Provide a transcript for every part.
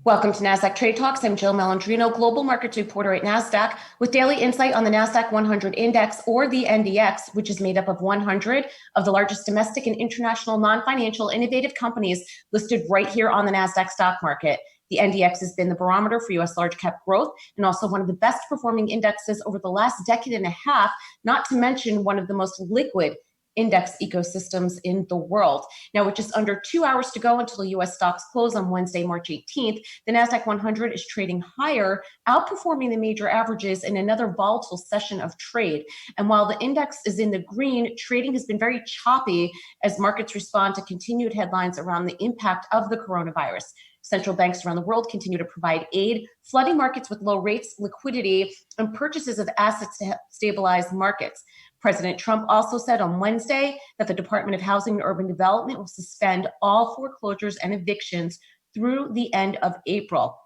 Welcome to Nasdaq Trade Talks. I'm Jill Malandrino, global markets reporter at Nasdaq, with daily insight on the Nasdaq-100 index, or the NDX, which is made up of 100 of the largest domestic and international non-financial innovative companies listed right here on the Nasdaq stock market. The NDX has been the barometer for U.S. large cap growth and also one of the best performing indexes over the last decade and a half, not to mention one of the most liquid index ecosystems in the world. Now, with just under 2 hours to go until U.S. stocks close on Wednesday, March 18th, the Nasdaq-100 is trading higher, outperforming the major averages in another volatile session of trade. And while the index is in the green, trading has been very choppy as markets respond to continued headlines around the impact of the coronavirus. Central banks around the world continue to provide aid, flooding markets with low rates, liquidity, and purchases of assets to help stabilize markets. President Trump also said on Wednesday that the Department of Housing and Urban Development will suspend all foreclosures and evictions through the end of April.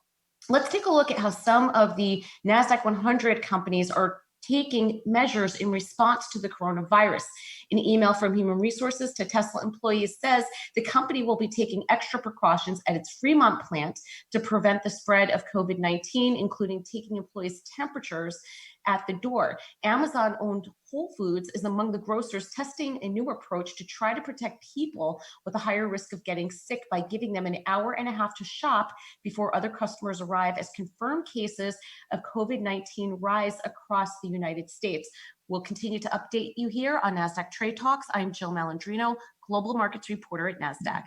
Let's take a look at how some of the Nasdaq 100 companies are taking measures in response to the coronavirus. An email from Human Resources to Tesla employees says the company will be taking extra precautions at its Fremont plant to prevent the spread of COVID-19, including taking employees' temperatures at the door. Amazon-owned Whole Foods is among the grocers testing a new approach to try to protect people with a higher risk of getting sick by giving them an hour and a half to shop before other customers arrive as confirmed cases of COVID-19 rise across the United States. We'll continue to update you here on Nasdaq Trade Talks. I'm Jill Malandrino, global markets reporter at Nasdaq.